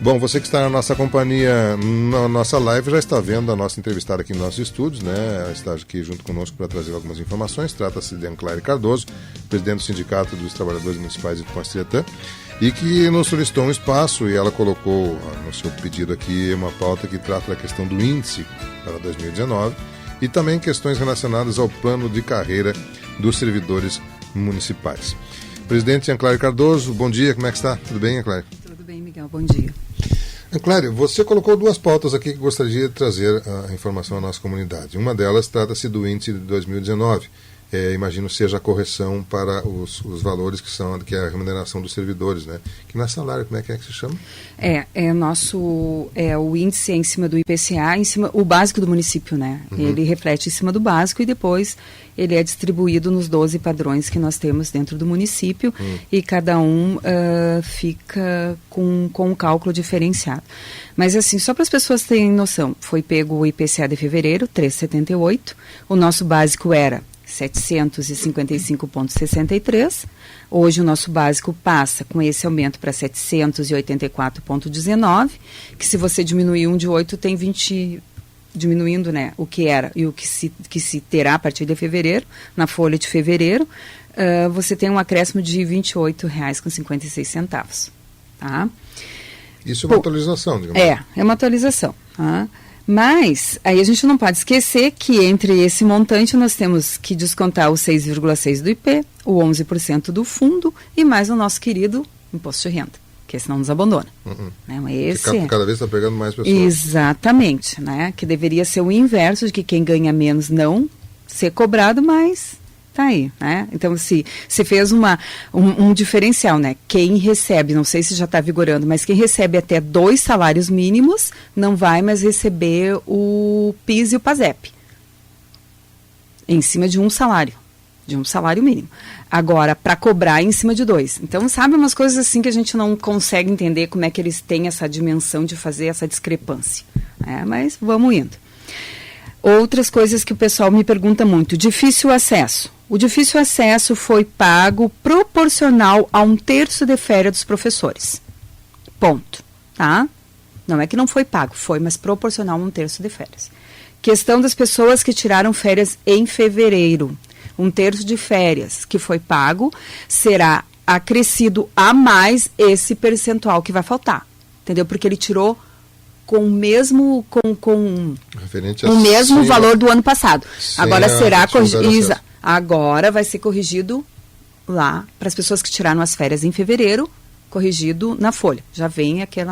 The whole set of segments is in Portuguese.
Bom, você que está na nossa companhia, na nossa live, já está vendo a nossa entrevistada aqui nos nossos estúdios, né? Ela está aqui junto conosco para trazer algumas informações. Trata-se de Anclaire Cardoso, presidente do Sindicato dos Trabalhadores Municipais de Tupanci-Tietã, e que nos solicitou um espaço, e ela colocou no seu pedido aqui uma pauta que trata da questão do índice para 2019 e também questões relacionadas ao plano de carreira dos servidores municipais. Presidente Anclaire Cardoso, bom dia, como é que está? Tudo bem, Anclaire? Tudo bem, Miguel, bom dia. Anclaire, você colocou duas pautas aqui que gostaria de trazer a informação à nossa comunidade. Uma delas trata-se do índice de 2019. Imagino seja a correção para os valores que é a remuneração dos servidores, né? Que não é salário, como é que se chama? O índice em cima do IPCA, o básico do município, né? Uhum. Ele reflete em cima do básico e depois ele é distribuído nos 12 padrões que nós temos dentro do município e cada um fica com um cálculo diferenciado. Mas assim, só para as pessoas terem noção, foi pego o IPCA de fevereiro, 3,78, o nosso básico era 755,63. Hoje o nosso básico passa com esse aumento para 784,19, que se você diminuir um de 8 tem 20, diminuindo, né, o que era e o que se terá a partir de fevereiro, na folha de fevereiro, você tem um acréscimo de R$ 28,56, tá? Isso é uma atualização, digamos. É uma atualização, tá? Mas, aí a gente não pode esquecer que entre esse montante nós temos que descontar o 6,6% do IP, o 11% do fundo e mais o nosso querido imposto de renda, que esse não nos abandona. Né? Mas cada vez está pegando mais pessoas. Exatamente, né? Que deveria ser o inverso, de que quem ganha menos não ser cobrado, mas tá aí, né? Então, se fez um diferencial, né? Quem recebe, não sei se já está vigorando, mas quem recebe até 2 salários mínimos não vai mais receber o PIS e o PASEP. Em cima de um salário mínimo. Agora, para cobrar em cima de 2. Então, sabe umas coisas assim que a gente não consegue entender como é que eles têm essa dimensão de fazer essa discrepância. Mas vamos indo. Outras coisas que o pessoal me pergunta muito. Difícil acesso. O difícil acesso foi pago proporcional a 1/3 de férias dos professores. Ponto. Tá? Não é que não foi pago, foi, mas proporcional a 1/3 de férias. Questão das pessoas que tiraram férias em fevereiro. 1/3 de férias que foi pago, será acrescido a mais esse percentual que vai faltar. Entendeu? Porque ele tirou com o mesmo valor do ano passado. Agora será corrigido. Agora vai ser corrigido lá para as pessoas que tiraram as férias em fevereiro, corrigido na folha. Já vem aquele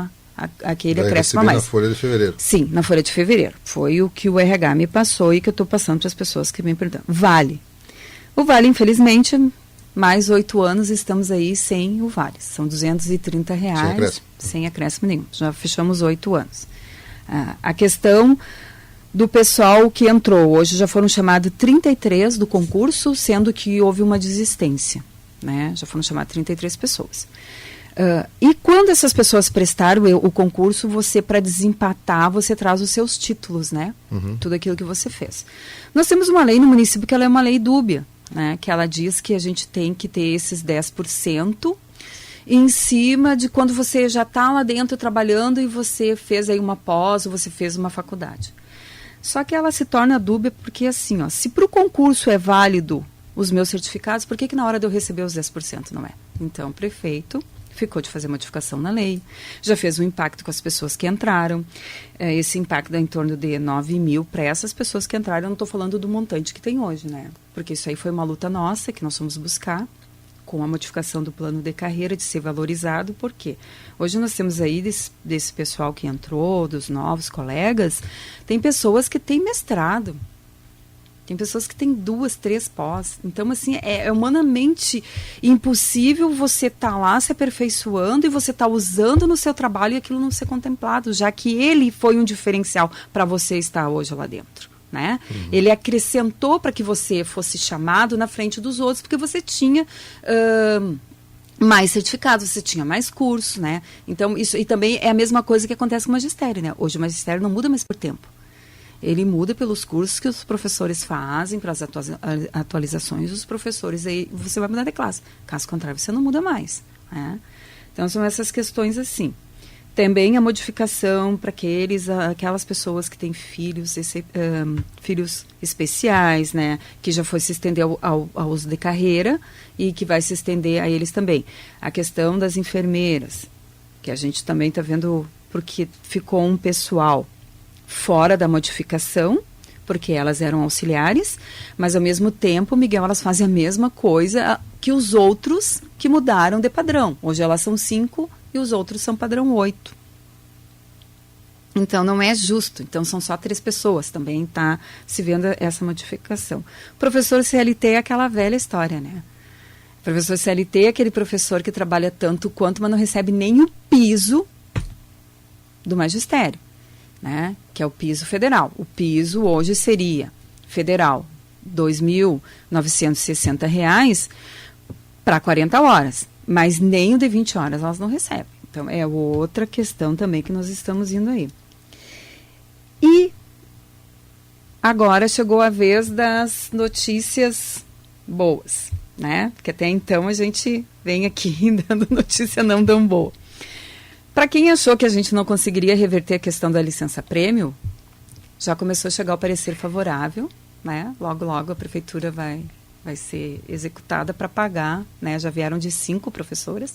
acréscimo a mais. Na folha de fevereiro. Sim, na folha de fevereiro. Foi o que o RH me passou e que eu estou passando para as pessoas que me perguntam. Vale. O Vale, infelizmente, mais 8 anos estamos aí sem o Vale. São R$230 sem acréscimo nenhum. Já fechamos 8 anos. A questão do pessoal que entrou, hoje já foram chamados 33 do concurso, sendo que houve uma desistência, né? Já foram chamadas 33 pessoas. E quando essas pessoas prestaram o concurso, você, para desempatar, você traz os seus títulos, né? Tudo aquilo que você fez. Nós temos uma lei no município que ela é uma lei dúbia, né? Que ela diz que a gente tem que ter esses 10% em cima de quando você já está lá dentro trabalhando e você fez aí uma pós ou você fez uma faculdade. Só que ela se torna dúbia porque assim, se para o concurso é válido os meus certificados, por que na hora de eu receber os 10% não é? Então o prefeito ficou de fazer modificação na lei, já fez um impacto com as pessoas que entraram, esse impacto dá em torno de 9 mil para essas pessoas que entraram, eu não estou falando do montante que tem hoje, né? Porque isso aí foi uma luta nossa que nós fomos buscar, com a modificação do plano de carreira, de ser valorizado, porque hoje nós temos aí desse pessoal que entrou, dos novos colegas, tem pessoas que têm mestrado, tem pessoas que têm 2, 3 pós. Então, assim, é humanamente impossível você estar lá se aperfeiçoando e você estar usando no seu trabalho e aquilo não ser contemplado, já que ele foi um diferencial para você estar hoje lá dentro. Né? Ele acrescentou para que você fosse chamado na frente dos outros, porque você tinha mais certificados, você tinha mais cursos, né? Então, isso e também é a mesma coisa que acontece com o magistério, né? Hoje o magistério não muda mais por tempo. Ele muda pelos cursos que os professores fazem, para as atualizações dos professores, aí você vai mudar de classe. Caso contrário, você não muda mais. Né? Então, são essas questões assim. Também a modificação para aquelas pessoas que têm filhos especiais, né, que já foi se estender ao uso de carreira e que vai se estender a eles também. A questão das enfermeiras, que a gente também está vendo, porque ficou um pessoal fora da modificação, porque elas eram auxiliares, mas ao mesmo tempo, Miguel, elas fazem a mesma coisa que os outros que mudaram de padrão. Hoje elas são 5 e os outros são padrão 8. Então não é justo. Então são só 3 pessoas. Também está se vendo essa modificação. Professor CLT é aquela velha história, né? Professor CLT é aquele professor que trabalha tanto quanto, mas não recebe nem o piso do magistério, né? Que é o piso federal. O piso hoje seria federal, R$ 2.960 para 40 horas, mas nem o de 20 horas elas não recebem. Então é outra questão também que nós estamos indo aí. E agora chegou a vez das notícias boas, né? Porque até então a gente vem aqui dando notícia não tão boa. Para quem achou que a gente não conseguiria reverter a questão da licença-prêmio, já começou a chegar o parecer favorável, né? Logo, logo a prefeitura vai ser executada para pagar, né? Já vieram de 5 professoras,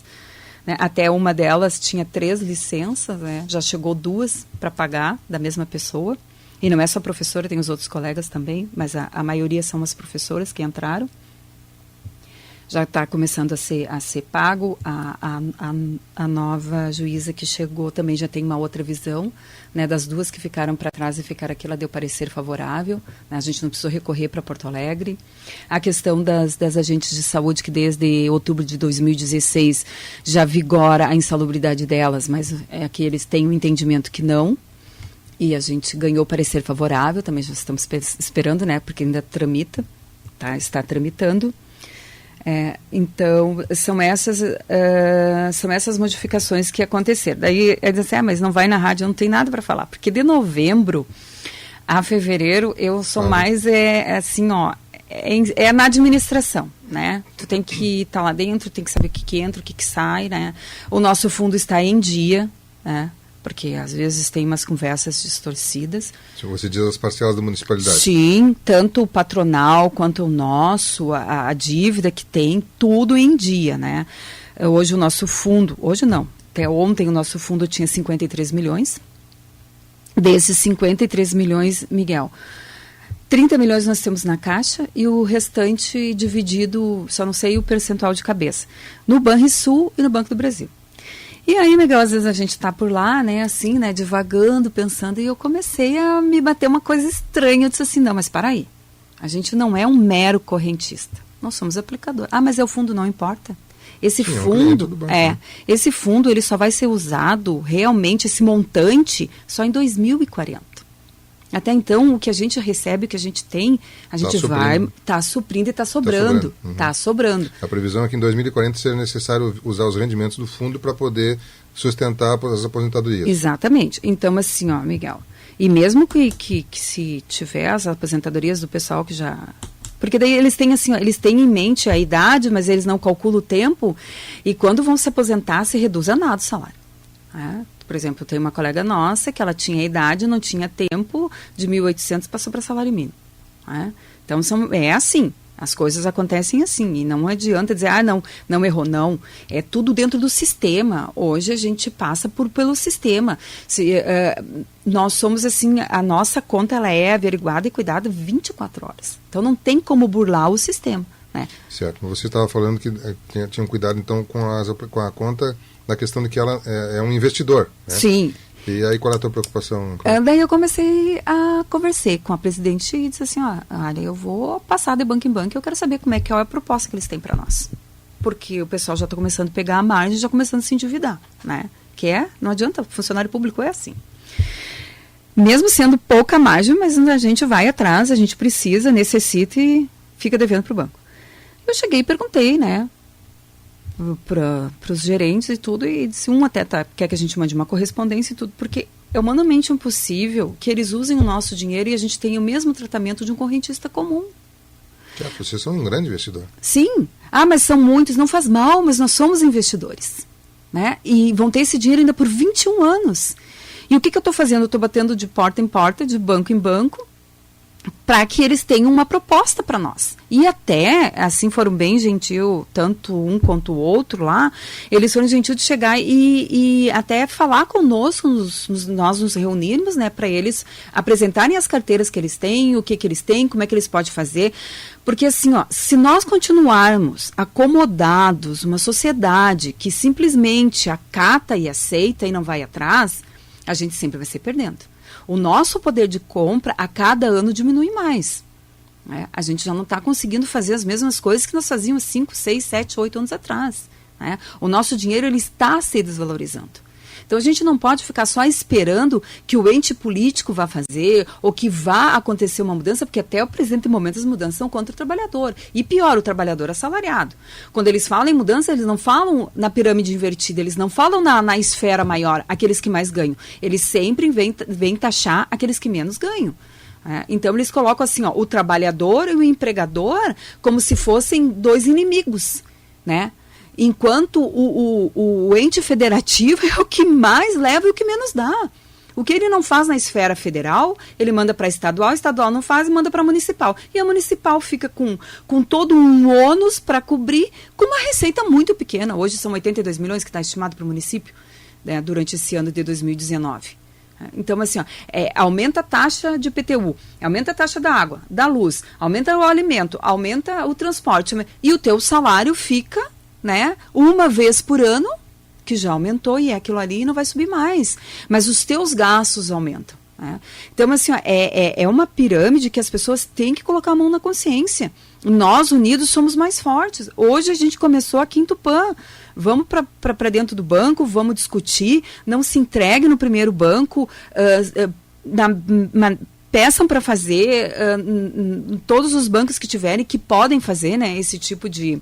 né? Até uma delas tinha 3 licenças, né? Já chegou 2 para pagar da mesma pessoa. E não é só professora, tem os outros colegas também, mas a maioria são as professoras que entraram. Já está começando a ser pago. A nova juíza que chegou também já tem uma outra visão, né, das 2 que ficaram para trás e ficaram aqui, ela deu parecer favorável, né, a gente não precisou recorrer para Porto Alegre. A questão das agentes de saúde, que desde outubro de 2016 já vigora a insalubridade delas, mas é que eles têm um entendimento que não, e a gente ganhou parecer favorável, também já estamos esperando, né, porque ainda tramita, está tramitando. Então, são essas modificações que aconteceram. Daí, é dizer assim, mas não vai na rádio, eu não tenho nada para falar. Porque de novembro a fevereiro, eu sou mais, assim, é na administração, né? Tu tem que estar lá dentro, tem que saber o que entra, o que sai, né? O nosso fundo está em dia, né? Porque às vezes tem umas conversas distorcidas. Você diz as parcelas da municipalidade? Sim, tanto o patronal quanto o nosso, a dívida que tem, tudo em dia, né? Hoje o nosso fundo, hoje não, até ontem o nosso fundo tinha 53 milhões. Desses 53 milhões, Miguel, 30 milhões nós temos na Caixa e o restante dividido, só não sei o percentual de cabeça, no Banrisul e no Banco do Brasil. E aí, Miguel, às vezes a gente está por lá, né, assim, né, divagando, pensando, e eu comecei a me bater uma coisa estranha. Eu disse assim, não, mas para aí, a gente não é um mero correntista, nós somos aplicador. Ah, mas o fundo não importa. Esse fundo, esse fundo, ele só vai ser usado, realmente, esse montante, só em 2040. Até então, o que a gente recebe, o que a gente tem, a gente está suprindo e está sobrando. Está sobrando. A previsão é que em 2040 seja necessário usar os rendimentos do fundo para poder sustentar as aposentadorias. Exatamente. Então, assim, ó, Miguel, e mesmo que se tiver as aposentadorias do pessoal que já... Porque daí eles têm assim, ó, eles têm em mente a idade, mas eles não calculam o tempo, e quando vão se aposentar, se reduz a nada o salário. Por exemplo, eu tenho uma colega nossa que ela tinha idade, não tinha tempo, de 1.800 passou para salário mínimo. Então, é assim, as coisas acontecem assim, e não adianta dizer, não errou, não. É tudo dentro do sistema. Hoje a gente passa pelo sistema. Nós somos assim, a nossa conta ela é averiguada e cuidada 24 horas. Então, não tem como burlar o sistema. Né? Certo, você estava falando que tinha um cuidado então com a conta, na questão de que ela é um investidor, né? Sim. E aí qual é a tua preocupação? Daí eu comecei a conversar com a presidente e disse assim, olha, eu vou passar de banco em banco, eu quero saber como é que é a proposta que eles têm para nós. Porque o pessoal já está começando a pegar a margem, já começando a se endividar, né? Não adianta, funcionário público é assim. Mesmo sendo pouca margem, mas a gente vai atrás, a gente precisa, necessita e fica devendo para o banco. Eu cheguei e perguntei, né, para os gerentes e tudo, e disse, até quer que a gente mande uma correspondência e tudo, porque é humanamente impossível que eles usem o nosso dinheiro e a gente tenha o mesmo tratamento de um correntista comum. Vocês são um grande investidor. Sim. Mas são muitos, não faz mal, mas nós somos investidores. né? E vão ter esse dinheiro ainda por 21 anos. E o que eu estou fazendo? Eu estou batendo de porta em porta, de banco em banco, para que eles tenham uma proposta para nós. E até, assim, foram bem gentil, tanto um quanto o outro lá, eles foram gentil de chegar e até falar conosco, nós nos reunirmos, né, para eles apresentarem as carteiras que eles têm, o que eles têm, como é que eles podem fazer. Porque assim, ó, se nós continuarmos acomodados, uma sociedade que simplesmente acata e aceita e não vai atrás, a gente sempre vai ser perdendo. O nosso poder de compra a cada ano diminui mais. Né? A gente já não está conseguindo fazer as mesmas coisas que nós fazíamos 5, 6, 7, 8 anos atrás. Né? O nosso dinheiro ele está se desvalorizando. Então a gente não pode ficar só esperando que o ente político vá fazer ou que vá acontecer uma mudança, porque até o presente momento as mudanças são contra o trabalhador. E pior, o trabalhador assalariado. Quando eles falam em mudança, eles não falam na pirâmide invertida, eles não falam na esfera maior, aqueles que mais ganham. Eles sempre vêm taxar aqueles que menos ganham. Então eles colocam assim, ó, o trabalhador e o empregador como se fossem dois inimigos, né? Enquanto o ente federativo é o que mais leva e o que menos dá. O que ele não faz na esfera federal, ele manda para a estadual não faz e manda para a municipal. E a municipal fica com todo um ônus para cobrir com uma receita muito pequena. Hoje são 82 milhões que está estimado para o município, né, durante esse ano de 2019. Então, assim, ó, aumenta a taxa de IPTU, aumenta a taxa da água, da luz, aumenta o alimento, aumenta o transporte, e o teu salário fica, né, uma vez por ano, que já aumentou e é aquilo ali e não vai subir mais. Mas os teus gastos aumentam. Né? Então, assim, ó, é uma pirâmide que as pessoas têm que colocar a mão na consciência. Nós, unidos, somos mais fortes. Hoje a gente começou aqui em Tupã. Vamos para dentro do banco, vamos discutir, não se entregue no primeiro banco, peçam para fazer todos os bancos que tiverem, que podem fazer, né, esse tipo de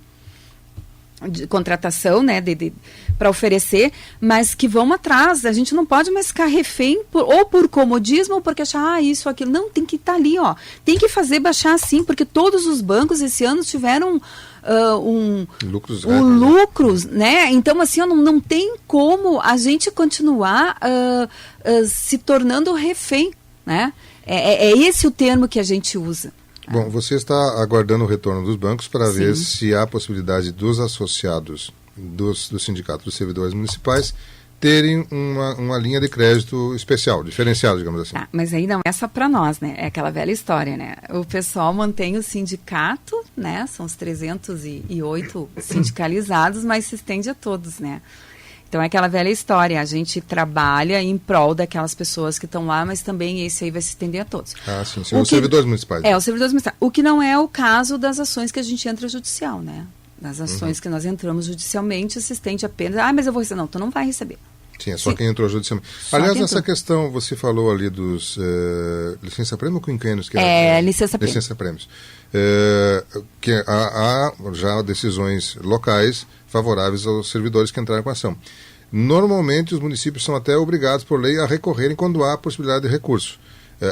contratação, né, para oferecer, mas que vão atrás. A gente não pode mais ficar refém ou por comodismo ou porque achar isso, aquilo. Não, tem que estar ali, ó. Tem que fazer baixar sim, porque todos os bancos esse ano tiveram lucros, né? Então, assim, não tem como a gente continuar se tornando refém, né? É esse o termo que a gente usa. Bom, você está aguardando o retorno dos bancos para ver se há a possibilidade dos associados do Sindicato dos Servidores Municipais terem uma linha de crédito especial, diferenciada, digamos assim. Mas aí não é só para nós, né? É aquela velha história, né? O pessoal mantém o sindicato, né? São os 308 sindicalizados, mas se estende a todos, né? Então é aquela velha história, a gente trabalha em prol daquelas pessoas que estão lá, mas também esse aí vai se estender a todos. Ah, sim, são os servidores municipais. Os servidores municipais. O que não é o caso das ações que a gente entra judicial, né? Das ações que nós entramos judicialmente, se estende apenas, mas eu vou receber. Não, tu não vai receber. Sim, é só quem entrou judicialmente. Aliás, essa questão, você falou ali dos licença-prêmio ou quinquênios? Licença-prêmios. Que há já decisões locais favoráveis aos servidores que entraram com a ação. Normalmente, os municípios são até obrigados, por lei, a recorrerem quando há possibilidade de recurso.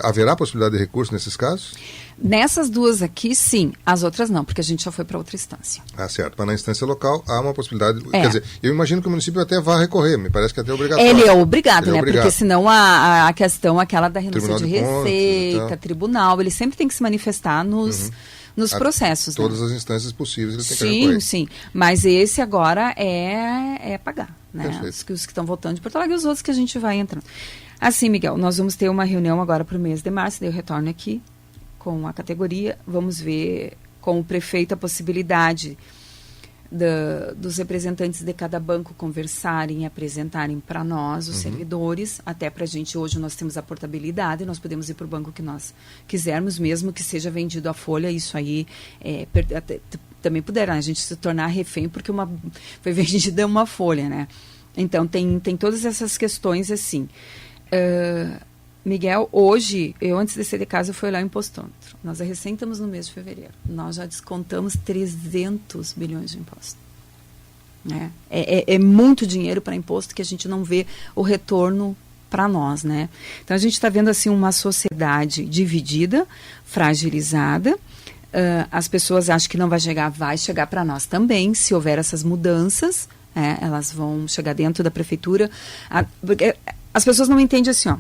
Haverá possibilidade de recurso nesses casos? Nessas duas aqui, sim. As outras não, porque a gente já foi para outra instância. Certo. Mas na instância local há uma possibilidade... Quer dizer, eu imagino que o município até vá recorrer. Me parece que até é obrigatório. Ele é obrigado, né? Porque senão a questão, aquela da renúncia de receita, tribunal, ele sempre tem que se manifestar nos processos. Todas as instâncias possíveis ele tem que recorrer. Sim. Mas esse agora é pagar, né? Os que estão voltando de Porto Alegre e os outros que a gente vai entrando. Assim, Miguel, nós vamos ter uma reunião agora para o mês de março, daí eu retorno aqui com a categoria, vamos ver com o prefeito a possibilidade dos representantes de cada banco conversarem e apresentarem para nós, os servidores, até para a gente, hoje nós temos a portabilidade, nós podemos ir para o banco que nós quisermos, mesmo que seja vendido a folha, isso aí também poderá a gente se tornar refém, porque foi vendida uma folha, né? Então, tem todas essas questões assim. Miguel, hoje, eu antes de sair de casa, eu fui olhar o impostômetro. Nós recém estamos no mês de fevereiro. Nós já descontamos 300 bilhões de imposto. É muito dinheiro para imposto que a gente não vê o retorno para nós, né? Então, a gente está vendo assim uma sociedade dividida, fragilizada. As pessoas acham que não vai chegar para nós também, se houver essas mudanças, elas vão chegar dentro da prefeitura. Porque as pessoas não entendem assim, ó,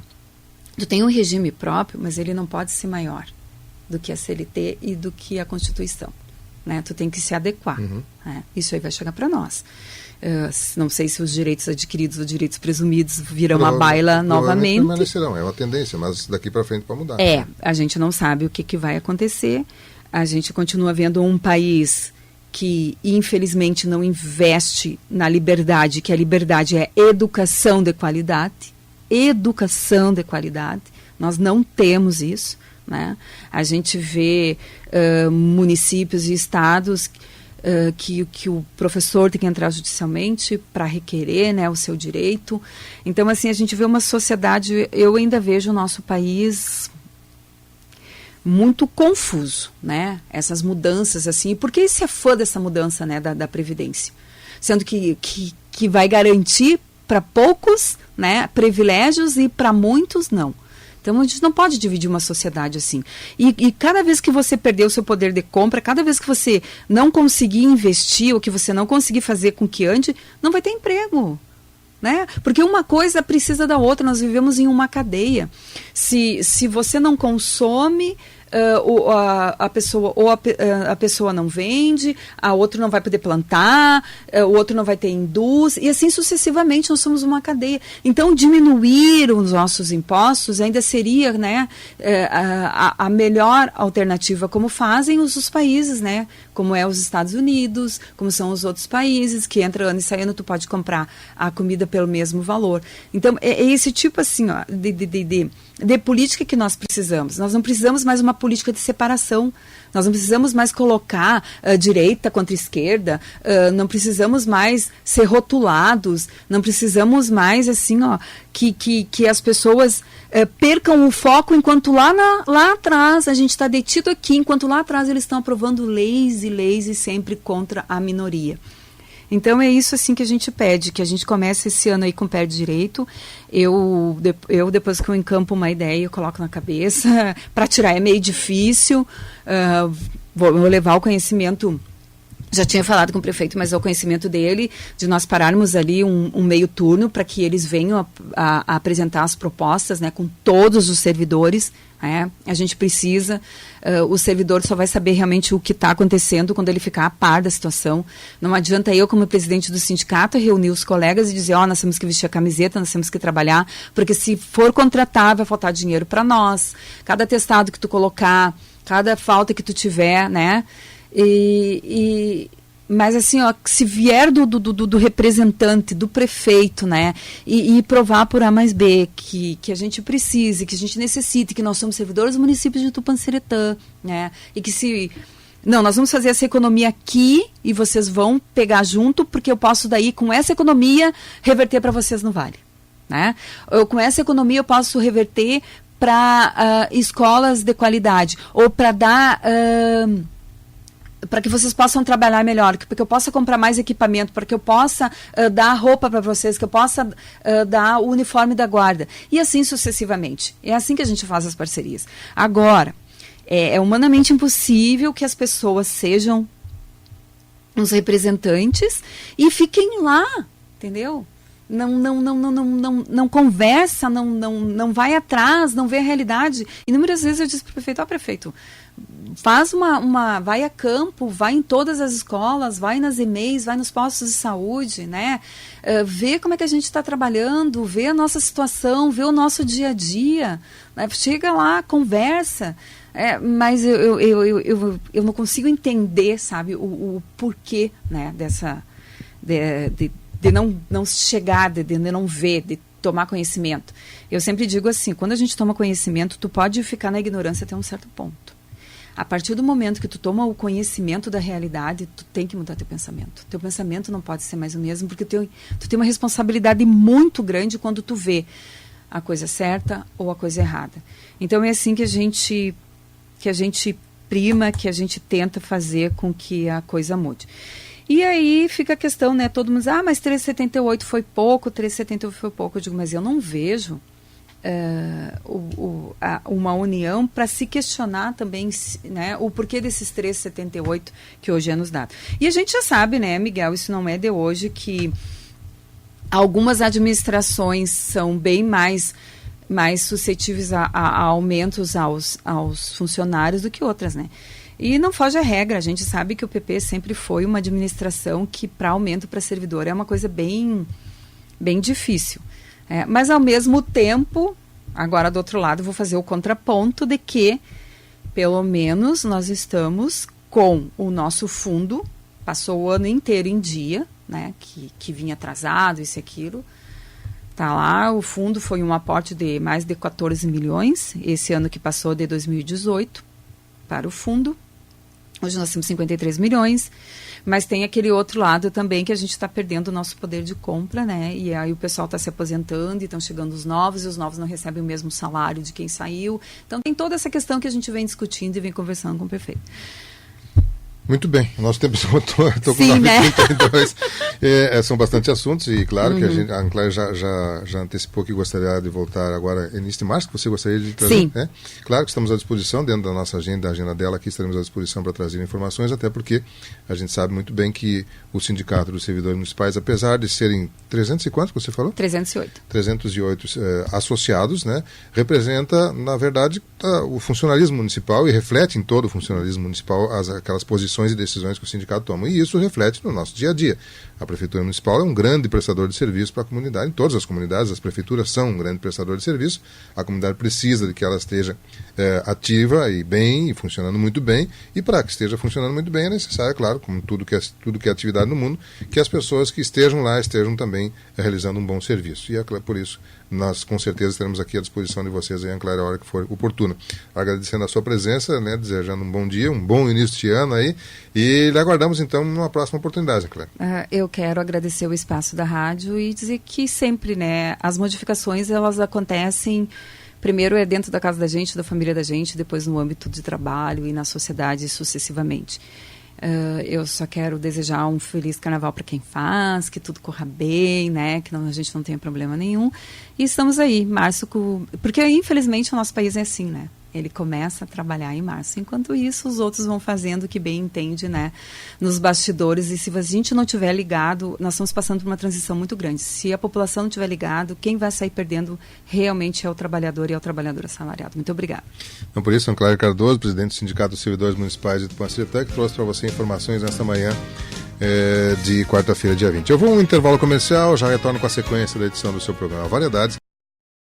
tu tem um regime próprio, mas ele não pode ser maior do que a CLT e do que a Constituição, né? Tu tem que se adequar. Né? Isso aí vai chegar para nós. Não sei se os direitos adquiridos ou direitos presumidos virão uma baila novamente. Permanecerão, é uma tendência, mas daqui para frente para mudar. A gente não sabe o que vai acontecer. A gente continua vendo um país que, infelizmente, não investe na liberdade, que a liberdade é educação de qualidade. Educação de qualidade. Nós não temos isso, né? A gente vê municípios e estados que o professor tem que entrar judicialmente para requerer, né, o seu direito. Então, assim, a gente vê uma sociedade, eu ainda vejo o nosso país muito confuso, né? Essas mudanças, assim. Por que se é fã dessa mudança, né, da Previdência? Sendo que vai garantir para poucos, né, privilégios e para muitos não. Então, a gente não pode dividir uma sociedade assim. E cada vez que você perder o seu poder de compra, cada vez que você não conseguir investir ou que você não conseguir fazer com que ande, não vai ter emprego. Né? Porque uma coisa precisa da outra, nós vivemos em uma cadeia. Se você não consome, a pessoa não vende, a outra não vai poder plantar, o outro não vai ter indústria, e assim sucessivamente nós somos uma cadeia. Então, diminuir os nossos impostos ainda seria, né, a melhor alternativa, como fazem os países, né, como é os Estados Unidos, como são os outros países, que entra ano e sai ano, tu pode comprar a comida pelo mesmo valor. Então, é esse tipo assim, ó, de política que nós precisamos. Nós não precisamos mais uma política de separação. Nós não precisamos mais colocar direita contra esquerda. Não precisamos mais ser rotulados. Não precisamos mais, assim, ó, que as pessoas percam o foco enquanto lá atrás a gente está detido aqui, enquanto lá atrás eles estão aprovando leis e sempre contra a minoria. Então é isso assim que a gente pede, que a gente comece esse ano aí com o pé direito. Eu depois que eu encampo uma ideia, eu coloco na cabeça. Para tirar é meio difícil. Vou levar o conhecimento. Já tinha falado com o prefeito, mas é o conhecimento dele, de nós pararmos ali um meio turno para que eles venham a apresentar as propostas, né, com todos os servidores. A gente precisa, o servidor só vai saber realmente o que está acontecendo quando ele ficar a par da situação. Não adianta eu, como presidente do sindicato, reunir os colegas e dizer, nós temos que vestir a camiseta, nós temos que trabalhar, porque se for contratar, vai faltar dinheiro para nós. Cada atestado que tu colocar, cada falta que tu tiver, né? Mas assim, ó, se vier do representante, do prefeito, né, e provar por A mais B que a gente precise, que a gente necessite, que nós somos servidores do município de Tupanciretã, né, e que nós vamos fazer essa economia aqui e vocês vão pegar junto, porque eu posso daí, com essa economia, reverter para vocês no Vale, né? Com essa economia eu posso reverter para escolas de qualidade, ou para dar... para que vocês possam trabalhar melhor, para que eu possa comprar mais equipamento, para que eu possa dar roupa para vocês, que eu possa dar o uniforme da guarda, e assim sucessivamente. É assim que a gente faz as parcerias. Agora, é humanamente impossível que as pessoas sejam os representantes e fiquem lá, entendeu? Não conversa, não vai atrás, não vê a realidade. Inúmeras vezes eu disse para o prefeito, prefeito, faz vai a campo, vai em todas as escolas, vai nas EMEIs, vai nos postos de saúde, né? Vê como é que a gente está trabalhando, vê a nossa situação, vê o nosso dia a dia, né? Chega lá, conversa. Mas eu não consigo entender, sabe, o porquê, né, de não chegar, de não ver, de tomar conhecimento. Eu sempre digo assim, quando a gente toma conhecimento, tu pode ficar na ignorância até um certo ponto. A partir do momento que tu toma o conhecimento da realidade, tu tem que mudar teu pensamento. Teu pensamento não pode ser mais o mesmo, porque tu tem uma responsabilidade muito grande quando tu vê a coisa certa ou a coisa errada. Então é assim que a gente prima, que a gente tenta fazer com que a coisa mude. E aí fica a questão, né? Todo mundo diz, mas 3,78 foi pouco, 3,78 foi pouco. Eu digo, mas eu não vejo uma união para se questionar também, né, o porquê desses 3,78 que hoje é nos dado. E a gente já sabe, né, Miguel, isso não é de hoje, que algumas administrações são bem mais suscetíveis a aumentos aos funcionários do que outras, né? E não foge a regra, a gente sabe que o PP sempre foi uma administração que para aumento para servidor é uma coisa bem difícil. Mas ao mesmo tempo, agora do outro lado, vou fazer o contraponto de que, pelo menos, nós estamos com o nosso fundo, passou o ano inteiro em dia, né, que vinha atrasado, isso e aquilo. Tá lá, o fundo foi um aporte de mais de 14 milhões, esse ano que passou de 2018, para o fundo. Hoje nós temos 53 milhões, mas tem aquele outro lado também que a gente está perdendo o nosso poder de compra, né? E aí o pessoal está se aposentando e estão chegando os novos, e os novos não recebem o mesmo salário de quem saiu. Então tem toda essa questão que a gente vem discutindo e vem conversando com o prefeito. Muito bem, o nosso tempo estou com Sim, 9h32. São bastante assuntos e claro que a Anclair já antecipou que gostaria de voltar agora início de março, que você gostaria de trazer. Sim. Né? Claro que estamos à disposição, dentro da nossa agenda, da agenda dela, aqui estaremos à disposição para trazer informações, até porque a gente sabe muito bem que o Sindicato dos Servidores Municipais, apesar de serem 300 e quantos que você falou? 308. 308 associados, né? Representa, na verdade, o funcionalismo municipal e reflete em todo o funcionalismo municipal aquelas posições e decisões que o sindicato toma. E isso reflete no nosso dia a dia. A Prefeitura Municipal é um grande prestador de serviço para a comunidade. Em todas as comunidades, as prefeituras são um grande prestador de serviço. A comunidade precisa de que ela esteja ativa e bem, e funcionando muito bem. E para que esteja funcionando muito bem, é necessário, claro, como tudo que é atividade no mundo, que as pessoas que estejam lá estejam também realizando um bom serviço. E é por isso nós com certeza estaremos aqui à disposição de vocês em Anclair a hora que for oportuna. Agradecendo a sua presença, né, desejando um bom dia, um bom início de ano aí, e lhe aguardamos então numa próxima oportunidade, Anclair. Eu quero agradecer o espaço da rádio e dizer que sempre, né, as modificações elas acontecem, primeiro é dentro da casa da gente, da família da gente, depois no âmbito de trabalho e na sociedade sucessivamente. Eu só quero desejar um feliz carnaval para quem faz, que tudo corra bem, né? Que a gente não tenha problema nenhum. E estamos aí, março, porque infelizmente o nosso país é assim, né? Ele começa a trabalhar em março. Enquanto isso, os outros vão fazendo o que bem entende, né? Nos bastidores. E se a gente não tiver ligado, nós estamos passando por uma transição muito grande. Se a população não tiver ligado, quem vai sair perdendo realmente é o trabalhador e é o trabalhador assalariado. Muito obrigada. Então, por isso, Anclair Cardoso, presidente do Sindicato dos Servidores Municipais de Tupã-Ciretã, que trouxe para você informações nesta manhã de quarta-feira, dia 20. Eu vou a um intervalo comercial, já retorno com a sequência da edição do seu programa Variedades.